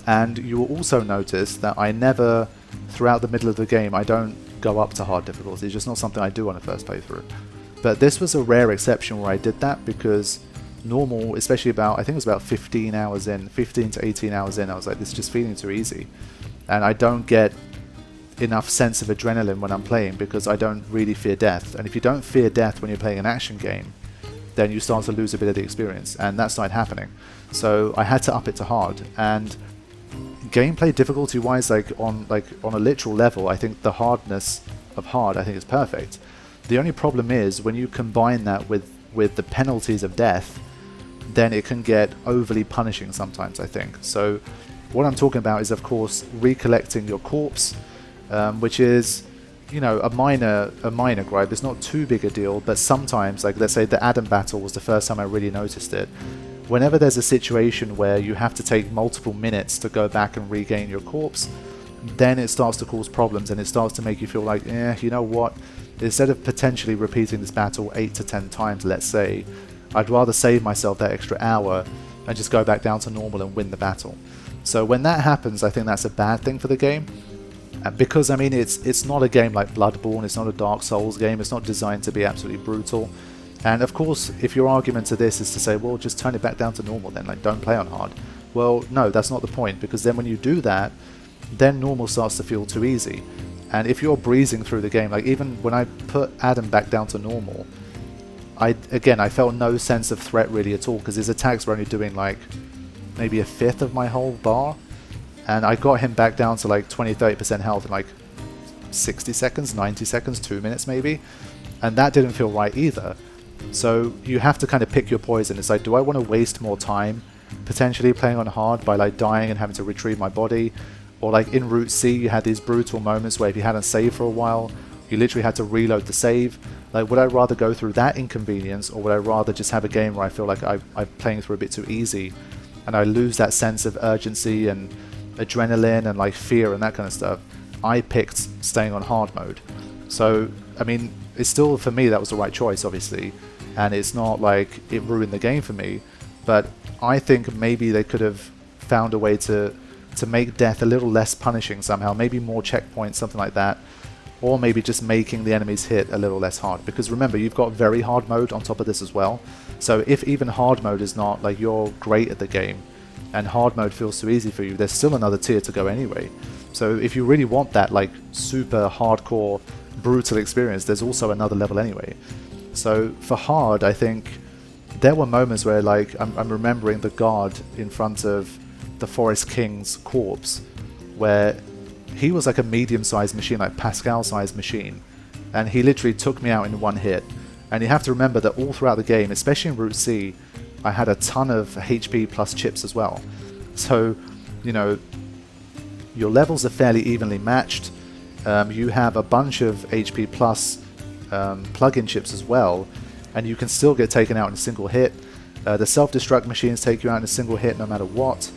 And you will also notice that I never, throughout the middle of the game, I don't go up to hard difficulty. It's just not something I do on a first playthrough. But this was a rare exception where I did that, because normal, especially I think it was about 15 to 18 hours in, I was like, this is just feeling too easy. And I don't get enough sense of adrenaline when I'm playing, because I don't really fear death. And if you don't fear death when you're playing an action game, then you start to lose a bit of the experience, and that started happening. So I had to up it to hard. And gameplay difficulty wise, like on a literal level, I think the hardness of hard, I think, is perfect. The only problem is when you combine that with the penalties of death, then it can get overly punishing sometimes, I think. So what I'm talking about is, of course, recollecting your corpse, which is you know, a minor gripe. It's not too big a deal, but sometimes, like let's say the Adam battle was the first time I really noticed it. Whenever there's a situation where you have to take multiple minutes to go back and regain your corpse, then it starts to cause problems and it starts to make you feel like, you know what, instead of potentially repeating this battle 8 to 10 times, let's say, I'd rather save myself that extra hour and just go back down to normal and win the battle. So when that happens, I think that's a bad thing for the game. Because, I mean, it's not a game like Bloodborne, it's not a Dark Souls game, it's not designed to be absolutely brutal. And of course, if your argument to this is to say, well, just turn it back down to normal then, like, don't play on hard. Well, no, that's not the point, because then when you do that, then normal starts to feel too easy. And if you're breezing through the game, like even when I put Adam back down to normal, I felt no sense of threat really at all, because his attacks were only doing like maybe a fifth of my whole bar. And I got him back down to like 20-30% health in like 60 seconds, 90 seconds, 2 minutes maybe. And that didn't feel right either. So you have to kind of pick your poison. It's like, do I want to waste more time potentially playing on hard by like dying and having to retrieve my body? Or like in Route C, you had these brutal moments where if you hadn't saved for a while, you literally had to reload the save. Like, would I rather go through that inconvenience, or would I rather just have a game where I feel like I'm playing through a bit too easy, and I lose that sense of urgency and adrenaline and like fear and that kind of stuff? I picked staying on hard mode. So, I mean, it's still, for me, that was the right choice, obviously, and it's not like it ruined the game for me, but I think maybe they could have found a way to make death a little less punishing somehow, maybe more checkpoints, something like that, or maybe just making the enemies hit a little less hard, because remember, you've got very hard mode on top of this as well. So if even hard mode is not like you're great at the game and hard mode feels too easy for you, there's still another tier to go anyway. So if you really want that like super hardcore brutal experience, there's also another level anyway. So for hard, I think there were moments where like I'm remembering the guard in front of the Forest King's corpse, where he was like a medium-sized machine, like Pascal-sized machine, and he literally took me out in one hit. And you have to remember that all throughout the game, especially in Route C, I had a ton of HP plus chips as well. So, you know, your levels are fairly evenly matched. You have a bunch of HP plus plug-in chips as well, and you can still get taken out in a single hit. The self-destruct machines take you out in a single hit no matter what.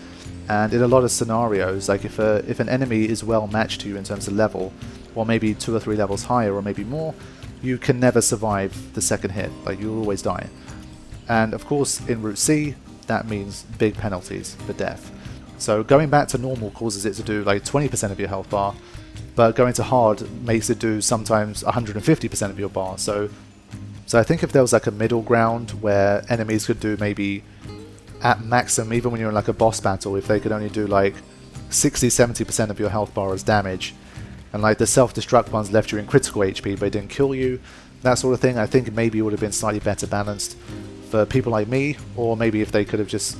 And in a lot of scenarios, like if an enemy is well matched to you in terms of level, or maybe 2 or 3 levels higher, or maybe more, you can never survive the second hit. Like, you'll always die. And of course, in Route C, that means big penalties for death. So going back to normal causes it to do like 20% of your health bar, but going to hard makes it do sometimes 150% of your bar. So I think if there was like a middle ground where enemies could do maybe at maximum, even when you're in like a boss battle, if they could only do like 60-70% of your health bar as damage, and like the self-destruct ones left you in critical HP but didn't kill you, that sort of thing, I think maybe it would have been slightly better balanced for people like me, or maybe if they could have just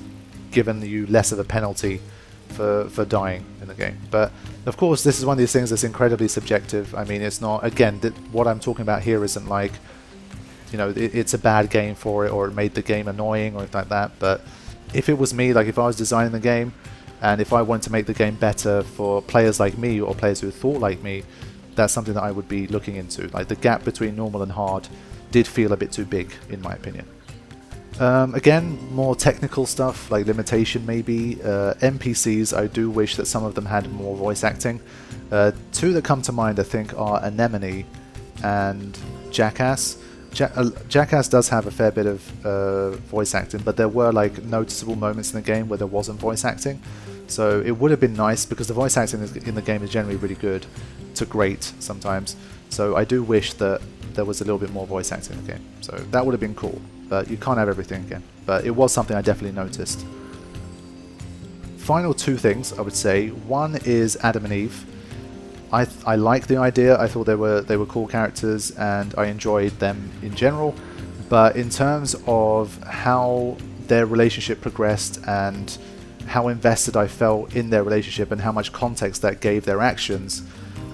given you less of a penalty for dying in the game. But of course, this is one of these things that's incredibly subjective. I mean, it's not, again, what I'm talking about here isn't like, you know, it's a bad game for it, or it made the game annoying or anything like that. But if it was me, like if I was designing the game, and if I wanted to make the game better for players like me, or players who thought like me, that's something that I would be looking into. Like, the gap between normal and hard did feel a bit too big, in my opinion. Again, more technical stuff, like limitation maybe. NPCs, I do wish that some of them had more voice acting. 2 that come to mind, I think, are Anemone and Jackass. Jackass does have a fair bit of voice acting, but there were like noticeable moments in the game where there wasn't voice acting. So it would have been nice, because the voice acting in the game is generally really good to great sometimes. So I do wish that there was a little bit more voice acting in the game. So that would have been cool, but you can't have everything again. But it was something I definitely noticed. Final 2 things I would say. One is Adam and Eve. I like the idea. I thought they were cool characters, and I enjoyed them in general. But in terms of how their relationship progressed and how invested I felt in their relationship and how much context that gave their actions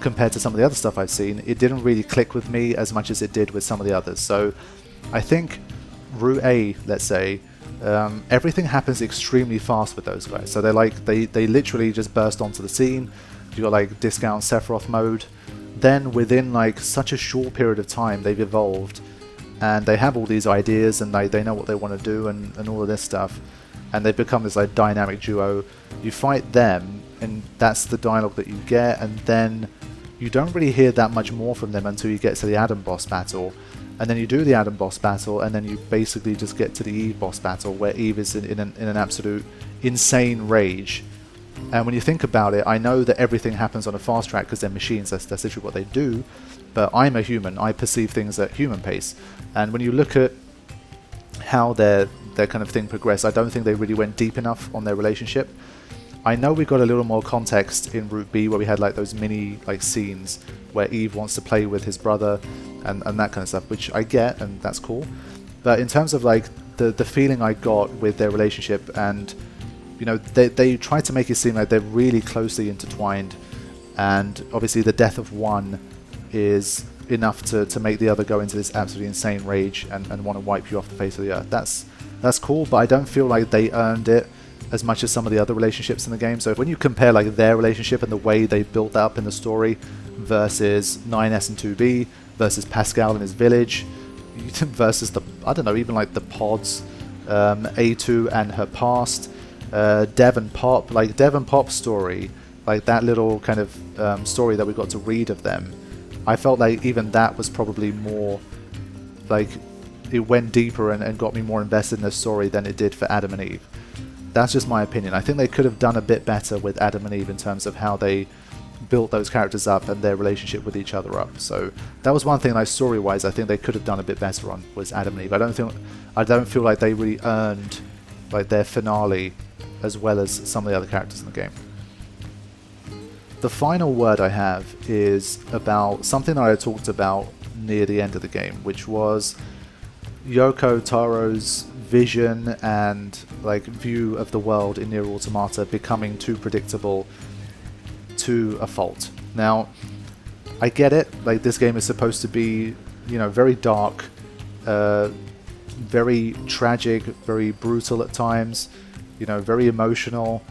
compared to some of the other stuff I've seen, it didn't really click with me as much as it did with some of the others. So I think Route A, let's say, everything happens extremely fast with those guys. So they literally just burst onto the scene. You got like discount Sephiroth mode, then within like such a short period of time they've evolved and they have all these ideas and they know what they want to do and all of this stuff, and they've become this like dynamic duo. You fight them and that's the dialogue that you get, and then you don't really hear that much more from them until you get to the Adam boss battle, and then you do the Adam boss battle, and then you basically just get to the Eve boss battle where Eve is in an absolute insane rage. And when you think about it, I know that everything happens on a fast track because they're machines, that's literally what they do, but I'm a human, I perceive things at human pace, and when you look at how their kind of thing progressed, I don't think they really went deep enough on their relationship. I know we got a little more context in Route B where we had like those mini like scenes where Eve wants to play with his brother and that kind of stuff, which I get and that's cool, but in terms of like the feeling I got with their relationship, and you know, they try to make it seem like they're really closely intertwined, and obviously the death of one is enough to make the other go into this absolutely insane rage and want to wipe you off the face of the earth. That's cool, but I don't feel like they earned it as much as some of the other relationships in the game. So when you compare like their relationship and the way they built that up in the story versus 9S and 2B versus Pascal and his village versus the, I don't know, even like the pods, A2 and her past, Dev and Pop, like Dev and Pop's story, like that little kind of story that we got to read of them, I felt like even that was probably more like it went deeper and got me more invested in the story than it did for Adam and Eve. That's just my opinion. I think they could have done a bit better with Adam and Eve in terms of how they built those characters up and their relationship with each other up. So that was one thing, like story-wise, I think they could have done a bit better on, was Adam and Eve. I don't feel like they really earned like their finale as well as some of the other characters in the game. The final word I have is about something that I talked about near the end of the game, which was Yoko Taro's vision and like view of the world in Nier Automata becoming too predictable to a fault. Now, I get it, like this game is supposed to be, you know, very dark, very tragic, very brutal at times, you know, very emotional.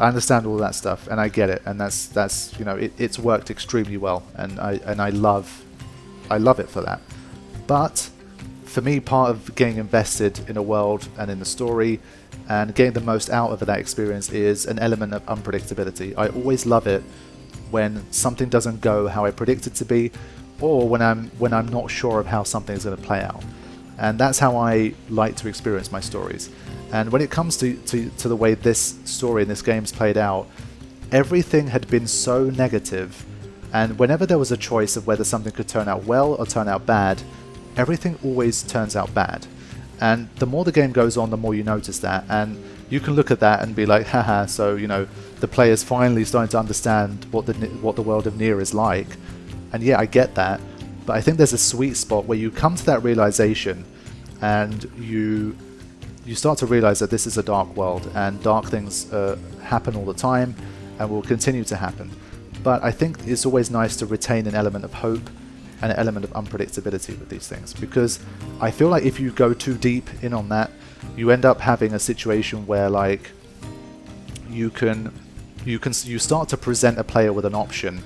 I understand all that stuff, and I get it, and that's you know, it's worked extremely well, and I love it for that. But for me, part of getting invested in a world and in the story and getting the most out of that experience is an element of unpredictability. I always love it when something doesn't go how I predict it to be, or when I'm not sure of how something is going to play out. And that's how I like to experience my stories. And when it comes to the way this story in this game's played out, everything had been so negative, and whenever there was a choice of whether something could turn out well or turn out bad, everything always turns out bad. And the more the game goes on, the more you notice that, and you can look at that and be like, haha, so you know, the player's finally starting to understand what the world of Nier is like. And yeah, I get that, but I think there's a sweet spot where you come to that realization and you start to realize that this is a dark world and dark things happen all the time and will continue to happen. But I think it's always nice to retain an element of hope and an element of unpredictability with these things, because I feel like if you go too deep in on that, you end up having a situation where like you start to present a player with an option,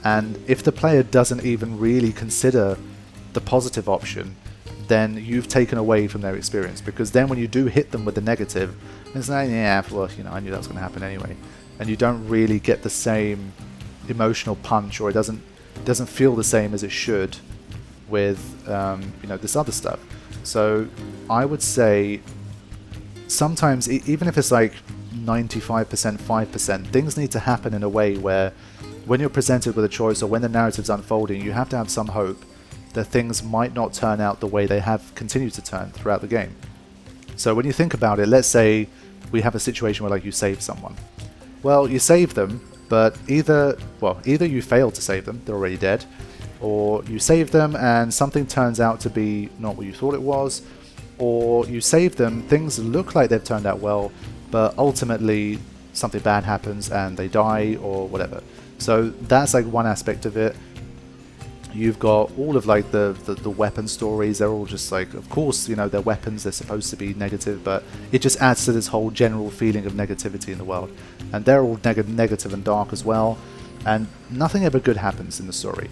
and if the player doesn't even really consider the positive option, then you've taken away from their experience, because then when you do hit them with the negative, it's like, yeah, well, you know, I knew that was going to happen anyway, and you don't really get the same emotional punch, or it doesn't feel the same as it should with you know, this other stuff. So I would say sometimes, even if it's like 95%, 5%, things need to happen in a way where when you're presented with a choice or when the narrative's unfolding, you have to have some hope that things might not turn out the way they have continued to turn throughout the game. So when you think about it, let's say we have a situation where like you save someone. Well, you save them, but either you fail to save them, they're already dead, or you save them and something turns out to be not what you thought it was, or you save them, things look like they've turned out well, but ultimately something bad happens and they die or whatever. So that's like one aspect of it. You've got all of like the weapon stories. They're all just like, of course, you know, they're weapons, they're supposed to be negative, but it just adds to this whole general feeling of negativity in the world. And they're all negative and dark as well. and nothing ever good happens in the story.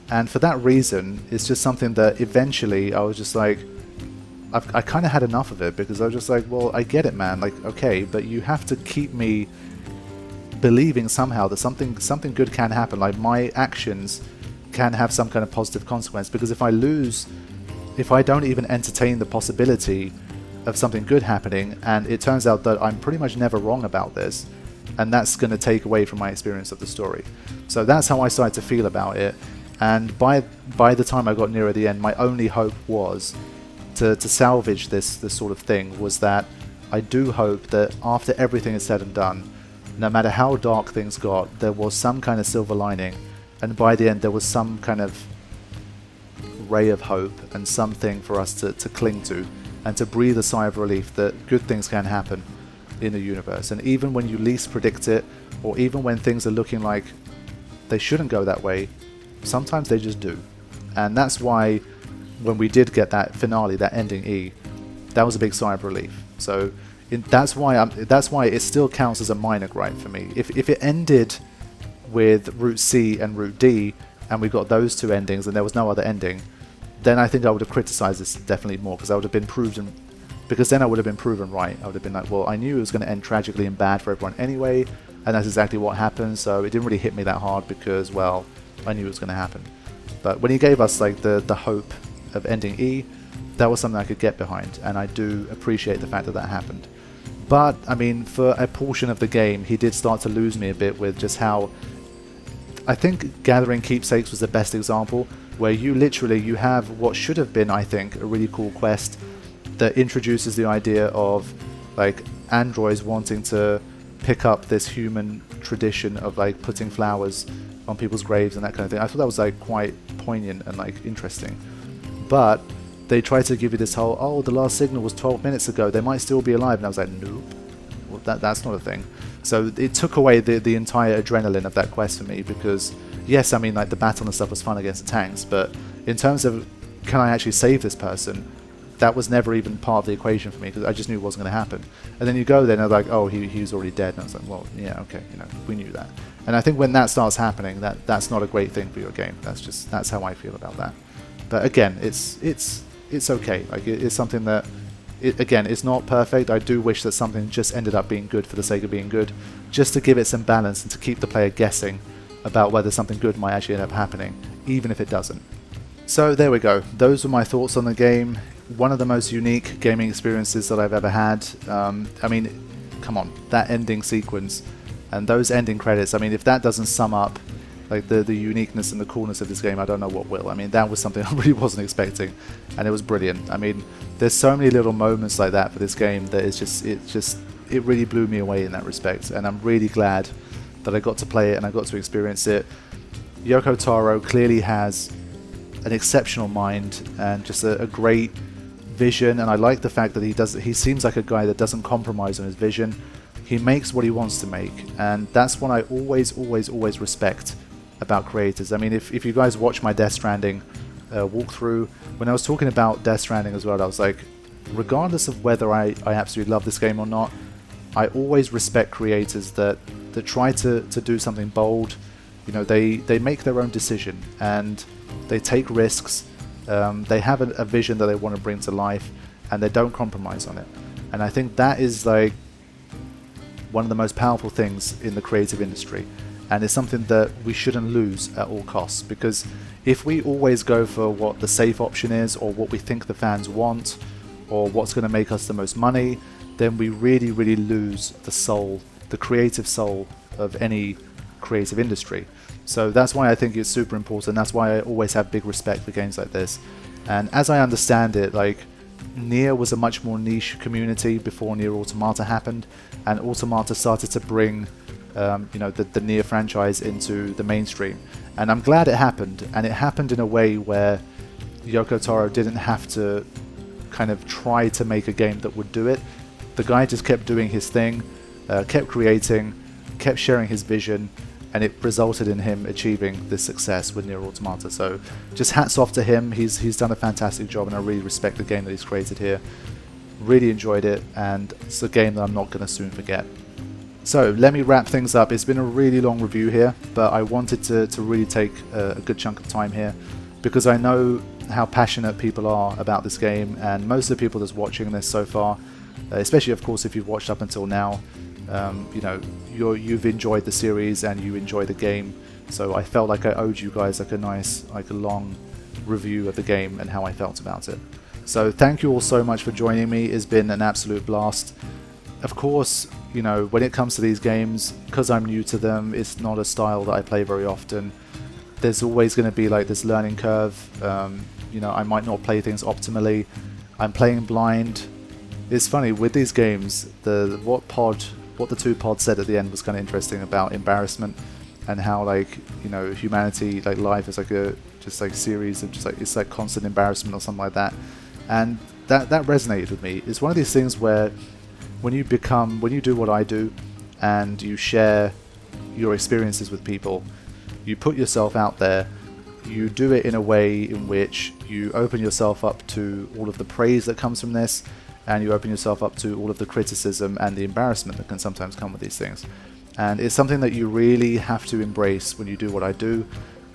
And for that reason, it's just something that eventually I was just like, I kind of had enough of it, because I was just like, well, I get it, man, like, okay, but you have to keep me believing somehow that something good can happen, like my actions can have some kind of positive consequence, because if I don't even entertain the possibility of something good happening, and it turns out that I'm pretty much never wrong about this, and that's going to take away from my experience of the story. So that's how I started to feel about it, and by the time I got nearer the end, my only hope was to salvage this sort of thing, was that I do hope that after everything is said and done, no matter how dark things got, there was some kind of silver lining, and by the end there was some kind of ray of hope and something for us to cling to, and to breathe a sigh of relief that good things can happen in the universe. And even when you least predict it, or even when things are looking like they shouldn't go that way, sometimes they just do. And that's why when we did get that finale, that ending E, that was a big sigh of relief. So that's why it still counts as a minor gripe for me. If it ended with Route C and Route D, and we got those two endings and there was no other ending, then I think I would have criticized this definitely more, because I would have been proven, because then I would have been proven right. I would have been like, well, I knew it was going to end tragically and bad for everyone anyway, and that's exactly what happened, so it didn't really hit me that hard, because, well, I knew it was going to happen. But when he gave us like the hope of ending E, that was something I could get behind, and I do appreciate the fact that that happened. But, I mean, for a portion of the game, he did start to lose me a bit with just how... I think Gathering Keepsakes was the best example, where you have what should have been, I think, a really cool quest that introduces the idea of, like, androids wanting to pick up this human tradition of, like, putting flowers on people's graves and that kind of thing. I thought that was, like, quite poignant and, like, interesting. But they tried to give you this whole, oh, the last signal was 12 minutes ago, they might still be alive, and I was like, nope, well, that's not a thing. So it took away the entire adrenaline of that quest for me, because yes, I mean, like, the battle and stuff was fun against the tanks, but in terms of can I actually save this person, that was never even part of the equation for me, because I just knew it wasn't going to happen. And then you go there and they're like, oh, he was already dead, and I was like, well, yeah, okay, we knew that. And I think when that starts happening, that's not a great thing for your game. That's how I feel about that. But again, it's okay. Like, it's something that, again, it's not perfect. I do wish that something just ended up being good for the sake of being good, just to give it some balance and to keep the player guessing about whether something good might actually end up happening, even if it doesn't. So there we go. Those were my thoughts on the game. One of the most unique gaming experiences that I've ever had. I mean, come on, that ending sequence and those ending credits, I mean, if that doesn't sum up like the uniqueness and the coolness of this game, I don't know what will. I mean, that was something I really wasn't expecting, and it was brilliant. I mean, there's so many little moments like that for this game that it really blew me away in that respect, and I'm really glad that I got to play it and I got to experience it. Yoko Taro clearly has an exceptional mind and just a great vision, and I like the fact that he seems like a guy that doesn't compromise on his vision. He makes what he wants to make, and that's what I always respect about creators. I mean, if you guys watch my Death Stranding walkthrough, when I was talking about Death Stranding as well, I was like, regardless of whether I absolutely love this game or not, I always respect creators that try to do something bold. You know, they make their own decision and they take risks. They have a vision that they want to bring to life, and they don't compromise on it. And I think that is like one of the most powerful things in the creative industry, and it's something that we shouldn't lose at all costs, because if we always go for what the safe option is, or what we think the fans want, or what's going to make us the most money, then we really lose the soul, the creative soul of any creative industry. So that's why I think it's super important. That's why I always have big respect for games like this. And as I understand it, like, Nier was a much more niche community before Nier Automata happened, and Automata started to bring the Nier franchise into the mainstream. And I'm glad it happened, and it happened in a way where Yoko Taro didn't have to kind of try to make a game that would do it. The guy just kept doing his thing, kept creating, kept sharing his vision, and it resulted in him achieving this success with Nier Automata. So just hats off to him. He's done a fantastic job, and I really respect the game that he's created here. Really enjoyed it, and it's a game that I'm not going to soon forget. So let me wrap things up. It's been a really long review here, but I wanted to really take a good chunk of time here because I know how passionate people are about this game, and most of the people that's watching this so far, especially of course if you've watched up until now, you know, you've enjoyed the series and you enjoy the game. So I felt like I owed you guys like a nice, like a long review of the game and how I felt about it. So thank you all so much for joining me. It's been an absolute blast. Of course, you know, when it comes to these games, because I'm new to them, it's not a style that I play very often. There's always going to be like this learning curve. You know, I might not play things optimally. I'm playing blind. It's funny with these games. What the two pods said at the end was kind of interesting about embarrassment and how, like, you know, humanity, like life is like a just like series of just like it's like constant embarrassment or something like that. And that resonated with me. It's one of these things where when you do what I do and you share your experiences with people, you put yourself out there, you do it in a way in which you open yourself up to all of the praise that comes from this, and you open yourself up to all of the criticism and the embarrassment that can sometimes come with these things. And it's something that you really have to embrace when you do what I do,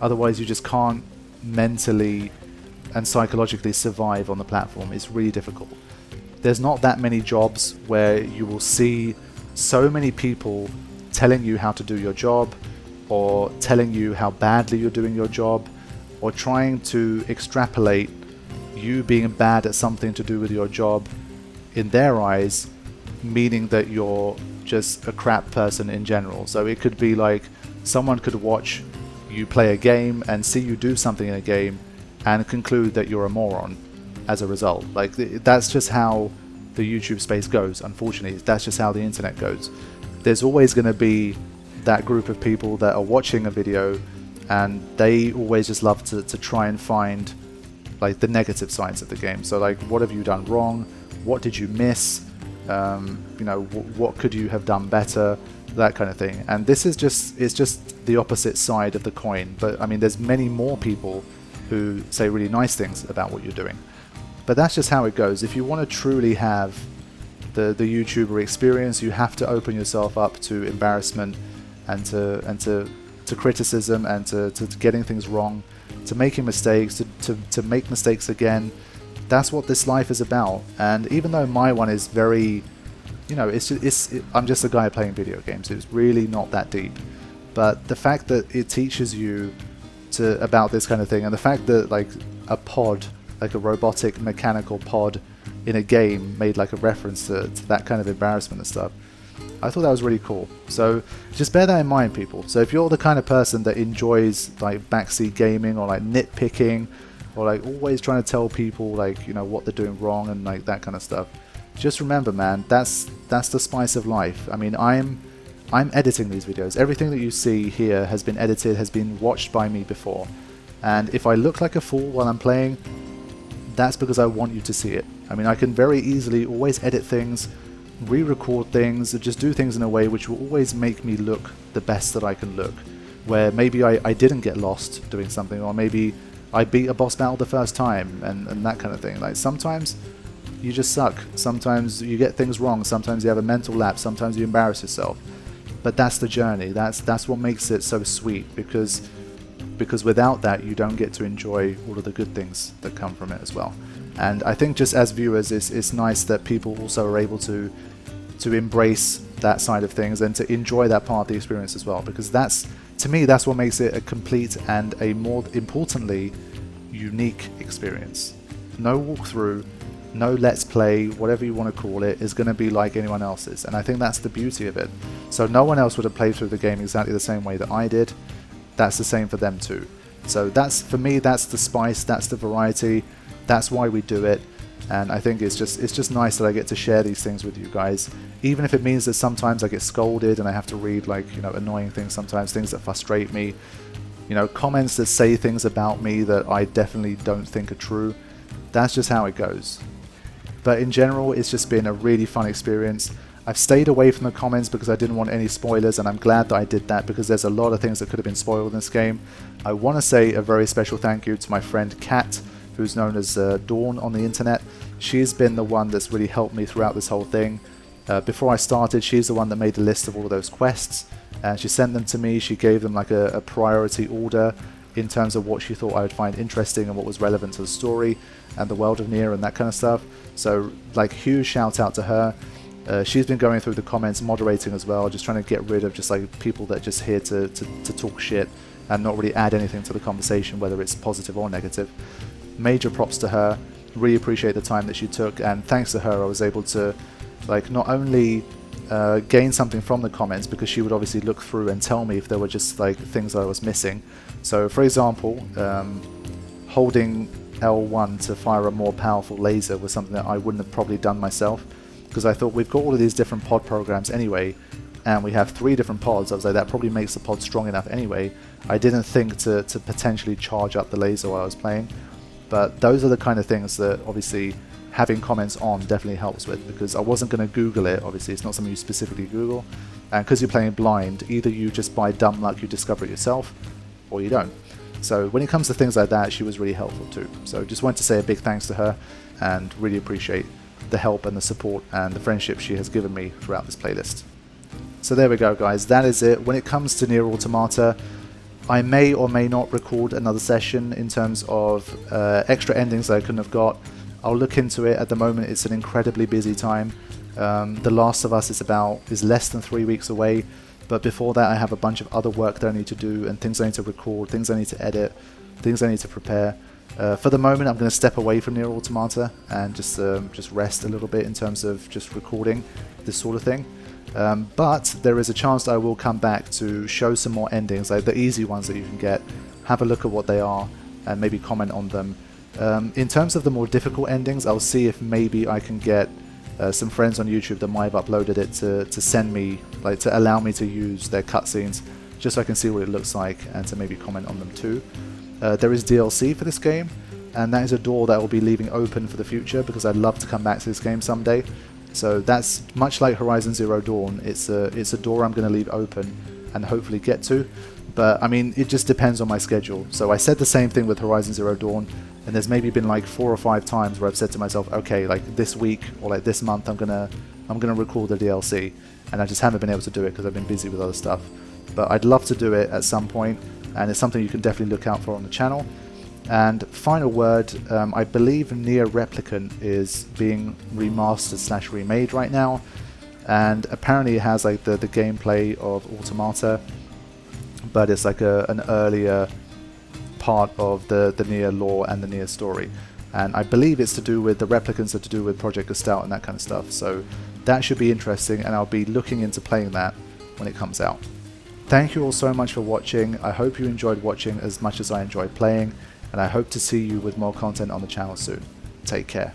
otherwise you just can't mentally and psychologically survive on the platform. It's really difficult. There's not that many jobs where you will see so many people telling you how to do your job, or telling you how badly you're doing your job, or trying to extrapolate you being bad at something to do with your job in their eyes, meaning that you're just a crap person in general. So it could be like someone could watch you play a game and see you do something in a game and conclude that you're a moron as a result. Like, that's just how the YouTube space goes, unfortunately. That's just how the internet goes. There's always going to be that group of people that are watching a video and they always just love to try and find like the negative sides of the game. So like, what have you done wrong? What did you miss? You know, what could you have done better? That kind of thing. And this is just the opposite side of the coin. But I mean, there's many more people who say really nice things about what you're doing. But that's just how it goes. If you want to truly have the YouTuber experience, you have to open yourself up to embarrassment and to criticism and to getting things wrong, to making mistakes, to make mistakes again. That's what this life is about. And even though my one is very, you know, I'm just a guy playing video games. It's really not that deep. But the fact that it teaches you about this kind of thing, and the fact that like a pod, like a robotic mechanical pod in a game made like a reference to that kind of embarrassment and stuff, I thought that was really cool. So just bear that in mind, people. So if you're the kind of person that enjoys like backseat gaming, or like nitpicking, or like always trying to tell people like, you know, what they're doing wrong and like that kind of stuff, just remember, man, that's the spice of life. I mean, I'm editing these videos. Everything that you see here has been edited, has been watched by me before. And if I look like a fool while I'm playing, that's because I want you to see it. I mean, I can very easily always edit things, re-record things, just do things in a way which will always make me look the best that I can look. Where maybe I didn't get lost doing something, or maybe I beat a boss battle the first time, and that kind of thing. Like, sometimes you just suck. Sometimes you get things wrong. Sometimes you have a mental lapse. Sometimes you embarrass yourself. But that's the journey. That's what makes it so sweet, because without that you don't get to enjoy all of the good things that come from it as well. And I think just as viewers, it's nice that people also are able to embrace that side of things and to enjoy that part of the experience as well, because that's, to me, that's what makes it a complete and a more importantly unique experience. No walkthrough, no let's play, whatever you want to call it, is going to be like anyone else's, and I think that's the beauty of it. So no one else would have played through the game exactly the same way that I did. That's the same for them too. So that's, for me, that's the spice, that's the variety, that's why we do it. And I think it's just nice that I get to share these things with you guys, even if it means that sometimes I get scolded and I have to read, like, you know, annoying things sometimes, things that frustrate me, you know, comments that say things about me that I definitely don't think are true. That's just how it goes. But in general, it's just been a really fun experience. I've stayed away from the comments because I didn't want any spoilers, and I'm glad that I did that, because there's a lot of things that could have been spoiled in this game. I want to say a very special thank you to my friend Kat, who's known as Dawn on the internet. She's been the one that's really helped me throughout this whole thing. Before I started, she's the one that made the list of all of those quests, and she sent them to me. She gave them like a priority order in terms of what she thought I would find interesting and what was relevant to the story and the world of Nier and that kind of stuff. So like huge shout out to her. She's been going through the comments, moderating as well, just trying to get rid of just like people that are just here to talk shit and not really add anything to the conversation, whether it's positive or negative. Major props to her. Really appreciate the time that she took, and thanks to her I was able to like not only gain something from the comments, because she would obviously look through and tell me if there were just like things I was missing. So for example, holding L1 to fire a more powerful laser was something that I wouldn't have probably done myself, because I thought we've got all of these different pod programs anyway, and we have 3 different pods. I was like, that probably makes the pod strong enough anyway. I didn't think to potentially charge up the laser while I was playing. But those are the kind of things that obviously having comments on definitely helps with, because I wasn't going to Google it. Obviously it's not something you specifically Google, and because you're playing blind, either you just by dumb luck you discover it yourself or you don't. So when it comes to things like that, she was really helpful too. So just wanted to say a big thanks to her, and really appreciate the help and the support and the friendship she has given me throughout this playlist. So there we go guys, that is it. When it comes to Nier Automata, I may or may not record another session in terms of extra endings that I couldn't have got. I'll look into it. At the moment it's an incredibly busy time. The Last of Us is less than 3 weeks away, but before that I have a bunch of other work that I need to do and things I need to record, things I need to edit, things I need to prepare. For the moment I'm going to step away from Nier Automata and just rest a little bit in terms of just recording this sort of thing. But there is a chance that I will come back to show some more endings, like the easy ones that you can get, have a look at what they are and maybe comment on them. In terms of the more difficult endings, I'll see if maybe I can get some friends on YouTube that might have uploaded it to send me, like to allow me to use their cutscenes, just so I can see what it looks like and to maybe comment on them too. There is DLC for this game, and that is a door that I will be leaving open for the future, because I'd love to come back to this game someday. So that's much like Horizon Zero Dawn. It's a door I'm going to leave open and hopefully get to. But I mean, it just depends on my schedule. So I said the same thing with Horizon Zero Dawn, and there's maybe been like 4 or 5 times where I've said to myself, okay, like this week or like this month I'm gonna record the DLC, and I just haven't been able to do it because I've been busy with other stuff. But I'd love to do it at some point, and it's something you can definitely look out for on the channel. And final word, I believe Nier Replicant is being remastered / remade right now, and apparently it has like the gameplay of Automata, but it's like an earlier part of the Nier lore and the Nier story. And I believe it's to do with the replicants, are to do with Project Gestalt and that kind of stuff. So that should be interesting, and I'll be looking into playing that when it comes out. Thank you all so much for watching. I hope you enjoyed watching as much as I enjoyed playing, and I hope to see you with more content on the channel soon. Take care.